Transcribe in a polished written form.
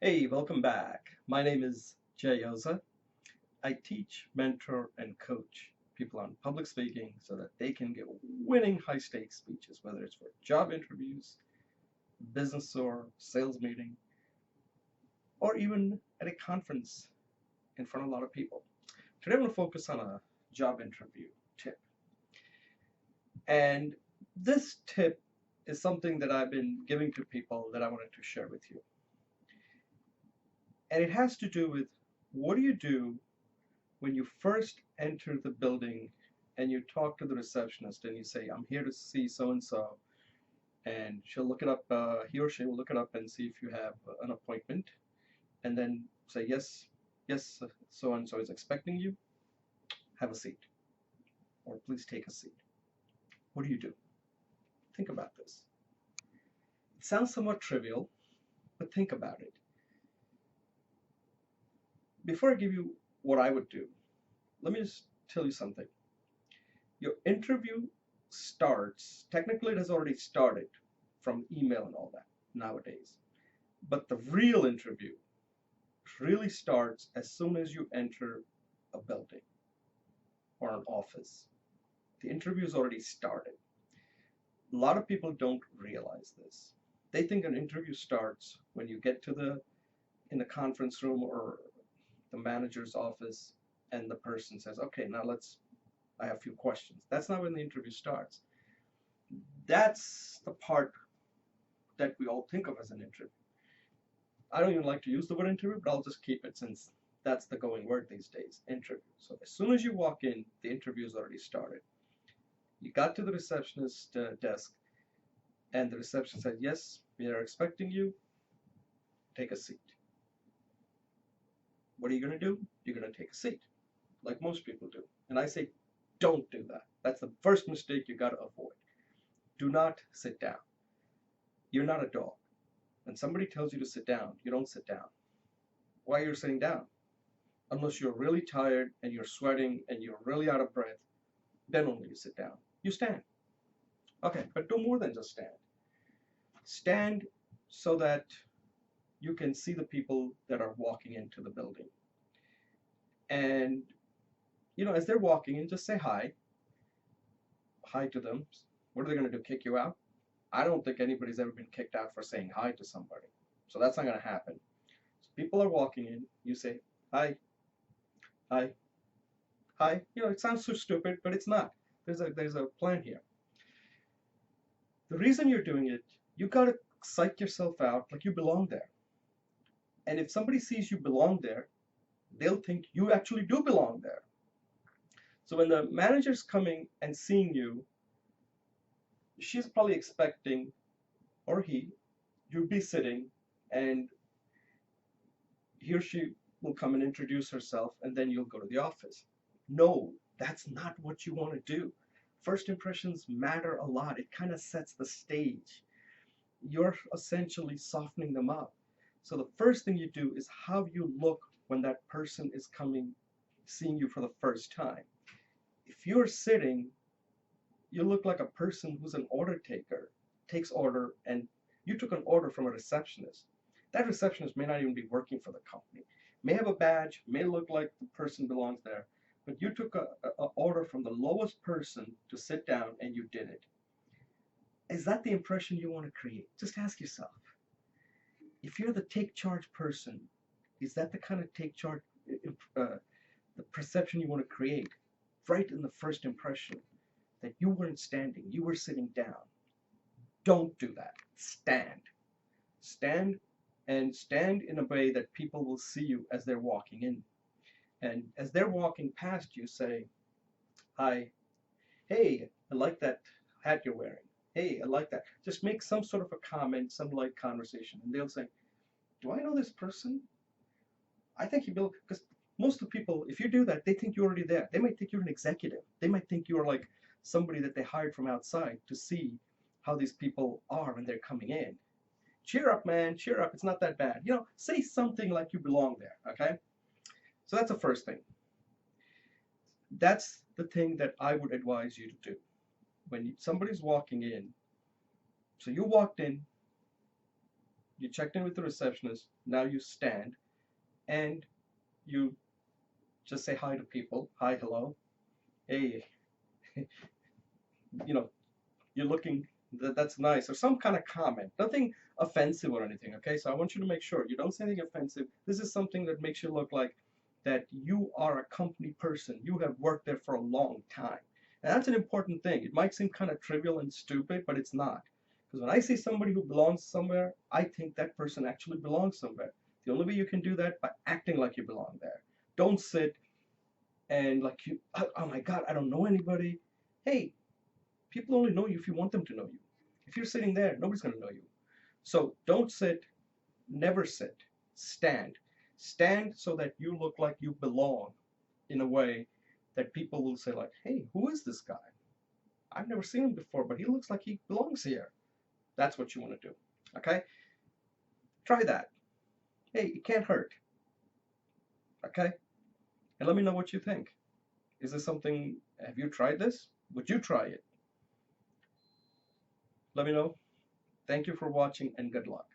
Hey, welcome back. My name is Jay Oza. I teach, mentor, and coach people on public speaking so that they can give winning high stakes speeches, whether it's for job interviews, business or sales meeting, or even at a conference in front of a lot of people. Today I'm going to focus on a job interview tip. And this tip is something that I've been giving to people that I wanted to share with you. And it has to do with what do you do when you first enter the building and you talk to the receptionist and you say, I'm here to see so and so, and she'll look it up, he or she will look it up and see if you have an appointment, and then say, yes, yes, so and so is expecting you, have a seat, or please take a seat. What do you do? Think about this. It sounds somewhat trivial, but think about it. Before I give you what I would do, let me just tell you something. Your interview starts, technically it has already started from email and all that nowadays. But the real interview really starts as soon as you enter a building or an office. The interview has already started. A lot of people don't realize this. They think an interview starts when you get to in the conference room or the manager's office and the person says, okay, now I have a few questions. That's not when the interview starts. That's the part that we all think of as an interview. I don't even like to use the word interview, but I'll just keep it since that's the going word these days, interview. So as soon as you walk in, the interview's already started. You got to the receptionist desk, and the reception said, yes, we are expecting you. Take a seat. What are you going to do? You're going to take a seat, like most people do. And I say, don't do that. That's the first mistake you got to avoid. Do not sit down. You're not a dog. When somebody tells you to sit down, you don't sit down. Why are you sitting down? Unless you're really tired and you're sweating and you're really out of breath, then only you sit down. You stand. Okay, but do more than just stand. Stand so that you can see the people that are walking into the building. And, as they're walking in, just say hi. Hi to them. What are they going to do? Kick you out? I don't think anybody's ever been kicked out for saying hi to somebody. So that's not going to happen. So people are walking in. You say, hi, hi, hi. It sounds so stupid, but it's not. There's a plan here. The reason you're doing it, you got to psych yourself out like you belong there. And if somebody sees you belong there, they'll think you actually do belong there. So when the manager's coming and seeing you, she's probably expecting, or he, you'll be sitting, and he or she will come and introduce herself, and then you'll go to the office. No, that's not what you want to do. First impressions matter a lot. It kind of sets the stage. You're essentially softening them up. So the first thing you do is how you look when that person is coming, seeing you for the first time. If you're sitting, you look like a person who's an order taker, takes order, and you took an order from a receptionist. That receptionist may not even be working for the company, may have a badge, may look like the person belongs there, but you took a order from the lowest person to sit down and you did it. Is that the impression you want to create? Just ask yourself. If you're the take charge person, is that the kind of take charge, the perception you want to create right in the first impression? That you weren't standing, you were sitting down. Don't do that. Stand. Stand, and stand in a way that people will see you as they're walking in. And as they're walking past you, say, hi, hey, I like that hat you're wearing. Hey, I like that. Just make some sort of a comment, some light conversation. And they'll say, do I know this person? I think you will, because most of the people, if you do that, they think you're already there. They might think you're an executive. They might think you're like somebody that they hired from outside to see how these people are when they're coming in. Cheer up, man, cheer up. It's not that bad. Say something like you belong there, okay? So that's the first thing. That's the thing that I would advise you to do. When somebody's walking in, so you walked in, You checked in with the receptionist. Now you stand and you just say hi to people. Hi, hello. Hey, you know, you're looking, that's nice, or some kind of comment. Nothing offensive or anything, okay? So I want you to make sure you don't say anything offensive. This is something that makes you look like that you are a company person. You have worked there for a long time. And that's an important thing. It might seem kind of trivial and stupid, but it's not. Because when I see somebody who belongs somewhere, I think that person actually belongs somewhere. The only way you can do that by acting like you belong there. Don't sit and like you, oh my God, I don't know anybody. Hey, people only know you if you want them to know you. If you're sitting there, nobody's going to know you. So don't sit, never sit, stand. Stand so that you look like you belong in a way that people will say like, hey, who is this guy? I've never seen him before, but he looks like he belongs here. That's what you want to do. Okay? Try that. Hey, it can't hurt. Okay? And let me know what you think. Is this something, have you tried this? Would you try it? Let me know. Thank you for watching and good luck.